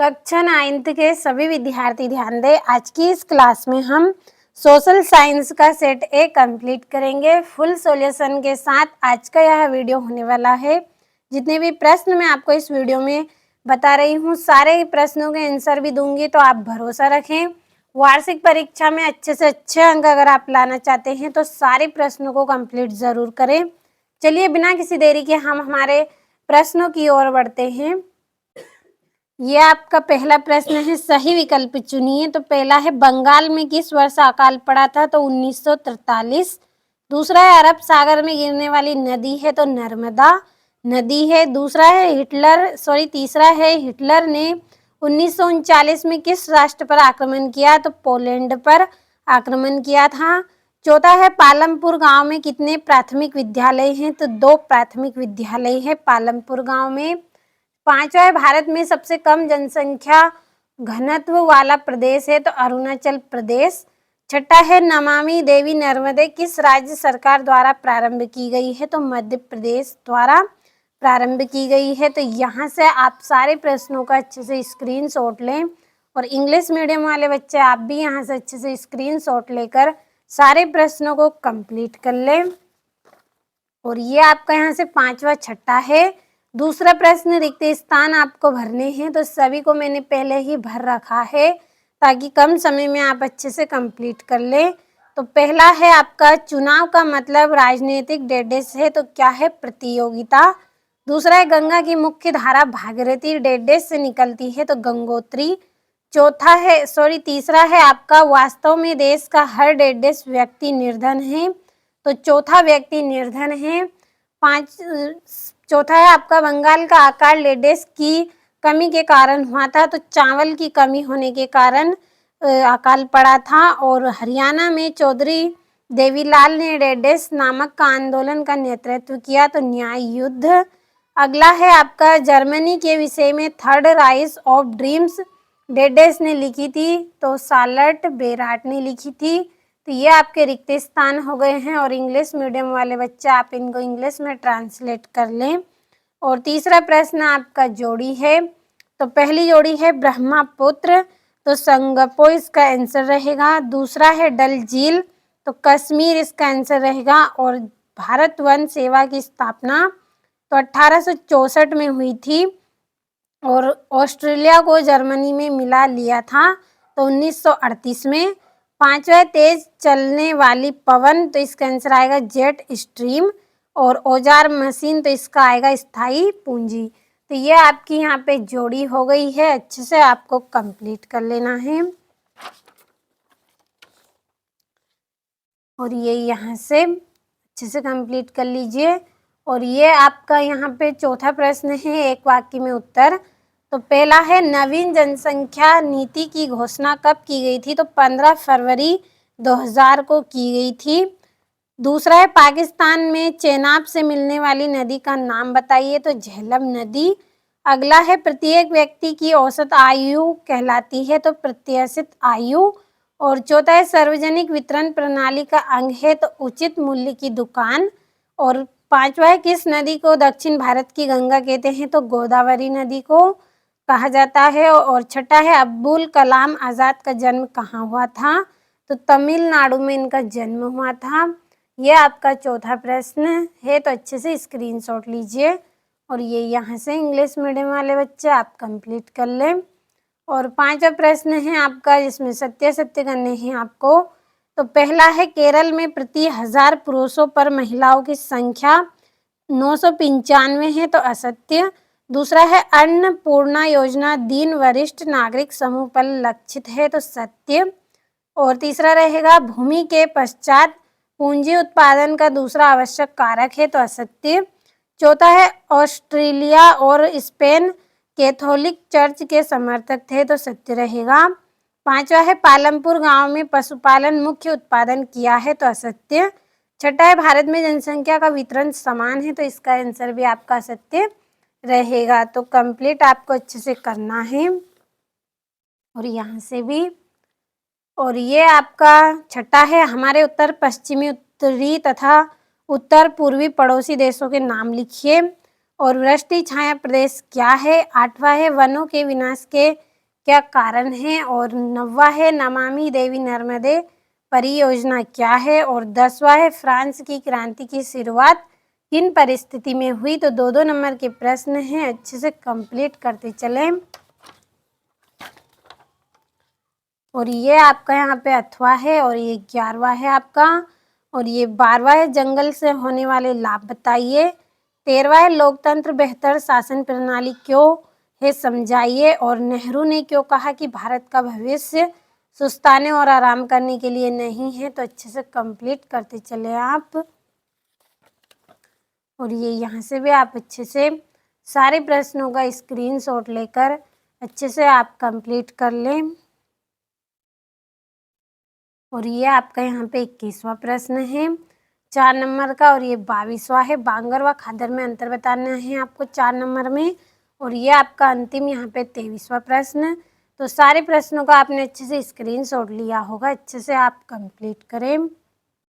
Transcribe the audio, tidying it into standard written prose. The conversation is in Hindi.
कक्षा 9th के सभी विद्यार्थी ध्यान दें। आज की इस क्लास में हम सोशल साइंस का सेट ए कंप्लीट करेंगे फुल सॉल्यूशन के साथ। आज का यह वीडियो होने वाला है। जितने भी प्रश्न मैं आपको इस वीडियो में बता रही हूँ, सारे प्रश्नों के आंसर भी दूंगी, तो आप भरोसा रखें। वार्षिक परीक्षा में अच्छे से अच्छे अंक अगर आप लाना चाहते हैं तो सारे प्रश्नों को कंप्लीट जरूर करें। चलिए बिना किसी देरी के हम हमारे प्रश्नों की ओर बढ़ते हैं। ये आपका पहला प्रश्न है, सही विकल्प चुनिए। तो पहला है, बंगाल में किस वर्ष अकाल पड़ा था? तो 1943। दूसरा है, अरब सागर में गिरने वाली नदी है? तो नर्मदा नदी है। तीसरा है, हिटलर ने 1939 में किस राष्ट्र पर आक्रमण किया? तो पोलैंड पर आक्रमण किया था। चौथा है, पालमपुर गांव में कितने प्राथमिक विद्यालय हैं? तो 2 प्राथमिक विद्यालय है पालमपुर गांव में। पांचवा है, भारत में सबसे कम जनसंख्या घनत्व वाला प्रदेश है? तो अरुणाचल प्रदेश। छठा है, नमामि देवी नर्मदे किस राज्य सरकार द्वारा प्रारंभ की गई है? तो मध्य प्रदेश द्वारा प्रारंभ की गई है। तो यहाँ से आप सारे प्रश्नों का अच्छे से स्क्रीनशॉट लें, और इंग्लिश मीडियम वाले बच्चे आप भी यहाँ से अच्छे से स्क्रीनशॉट लेकर सारे प्रश्नों को कंप्लीट कर लें। और ये आपका यहाँ से 5वां छठा है। दूसरा प्रश्न, रिक्त स्थान आपको भरने हैं, तो सभी को मैंने पहले ही भर रखा है ताकि कम समय में आप अच्छे से कंप्लीट कर लें। तो पहला है आपका, चुनाव का मतलब राजनीतिक डेडेस है? तो क्या है? प्रतियोगिता। दूसरा है, गंगा की मुख्य धारा भागीरथी डेडेस से निकलती है? तो गंगोत्री। तीसरा है आपका, वास्तव में देश का हर डेडेस व्यक्ति निर्धन है? तो चौथा व्यक्ति निर्धन है। चौथा है आपका, बंगाल का आकार लेडेस की कमी के कारण हुआ था? तो चावल की कमी होने के कारण अकाल पड़ा था। और हरियाणा में चौधरी देवीलाल ने डेडेस नामक का आंदोलन का नेतृत्व किया? तो न्याय युद्ध। अगला है आपका, जर्मनी के विषय में थर्ड राइज ऑफ ड्रीम्स डेडेस ने लिखी थी? तो शार्लट बेराट ने लिखी थी। तो ये आपके रिक्त स्थान हो गए हैं, और इंग्लिश मीडियम वाले बच्चे आप इनको इंग्लिश में ट्रांसलेट कर लें। और तीसरा प्रश्न आपका जोड़ी है। तो पहली जोड़ी है ब्रह्मपुत्र, तो संगपो इसका आंसर रहेगा। दूसरा है डल झील, तो कश्मीर इसका आंसर रहेगा। और भारत वन सेवा की स्थापना तो 1864 में हुई थी, और ऑस्ट्रेलिया को जर्मनी में मिला लिया था तो 1938 में। पांचवा, तेज चलने वाली पवन, तो इसका आंसर आएगा जेट स्ट्रीम। और औजार मशीन, तो इसका आएगा स्थायी पूंजी। तो ये आपकी यहाँ पे जोड़ी हो गई है, अच्छे से आपको कंप्लीट कर लेना है। और ये यहाँ से अच्छे से कंप्लीट कर लीजिए। और ये आपका यहाँ पे चौथा प्रश्न है, एक वाक्य में उत्तर। तो पहला है, नवीन जनसंख्या नीति की घोषणा कब की गई थी? तो 15 फरवरी 2000 को की गई थी। दूसरा है, पाकिस्तान में चेनाब से मिलने वाली नदी का नाम बताइए? तो झेलम नदी। अगला है, प्रत्येक व्यक्ति की औसत आयु कहलाती है? तो प्रत्याशित आयु। और चौथा है, सार्वजनिक वितरण प्रणाली का अंग है? तो उचित मूल्य की दुकान। और पांचवा है, किस नदी को दक्षिण भारत की गंगा कहते हैं? तो गोदावरी नदी को कहा जाता है। और छठा है, अब्दुल कलाम आज़ाद का जन्म कहाँ हुआ था? तो तमिलनाडु में इनका जन्म हुआ था। ये आपका चौथा प्रश्न है, तो अच्छे से स्क्रीनशॉट लीजिए। और ये यहाँ से इंग्लिश मीडियम वाले बच्चे आप कंप्लीट कर लें। और पांचवा प्रश्न है आपका, जिसमें सत्य सत्य करने हैं आपको। तो पहला है, केरल में प्रति 1000 पुरुषों पर महिलाओं की संख्या 995 है? तो असत्य। दूसरा है, अन्नपूर्णा योजना दीन वरिष्ठ नागरिक समूह पर लक्षित है? तो सत्य। और तीसरा रहेगा, भूमि के पश्चात पूंजी उत्पादन का दूसरा आवश्यक कारक है? तो असत्य। चौथा है, ऑस्ट्रेलिया और स्पेन कैथोलिक चर्च के समर्थक थे? तो सत्य रहेगा। पांचवा है, पालमपुर गांव में पशुपालन मुख्य उत्पादन किया है? तो असत्य। छठा है, भारत में जनसंख्या का वितरण समान है? तो इसका आंसर भी आपका सत्य रहेगा। तो कंप्लीट आपको अच्छे से करना है। और यहाँ से भी। और ये आपका छठा है, हमारे उत्तर पश्चिमी, उत्तरी तथा उत्तर पूर्वी पड़ोसी देशों के नाम लिखिए। और वृष्टि छाया प्रदेश क्या है? आठवां है, वनों के विनाश के क्या कारण है, और 9वां है नमामि देवी नर्मदे परियोजना क्या है, और 10वां है फ्रांस की क्रांति की शुरुआत किन परिस्थिति में हुई। तो 2-2 नंबर के प्रश्न हैं, अच्छे से कंप्लीट करते चलें। और ये आपका यहाँ पे 8वां है, और ये 11वां है आपका, और ये 12वां है जंगल से होने वाले लाभ बताइए। 13वां है लोकतंत्र बेहतर शासन प्रणाली क्यों है समझाइए, और नेहरू ने क्यों कहा कि भारत का भविष्य सुस्ताने और आराम करने के लिए नहीं है। तो अच्छे से कंप्लीट करते चले आप। और ये यहाँ से भी आप अच्छे से सारे प्रश्नों का स्क्रीनशॉट लेकर अच्छे से आप कंप्लीट कर लें। और ये आपका यहाँ पे 21वां प्रश्न है 4 नंबर का, और ये 22वां है बांगर व खादर में अंतर बताना है आपको 4 नंबर में। और ये आपका अंतिम यहाँ पे 23वां प्रश्न। तो सारे प्रश्नों का आपने अच्छे से स्क्रीनशॉट लिया होगा, अच्छे से आप कंप्लीट करें।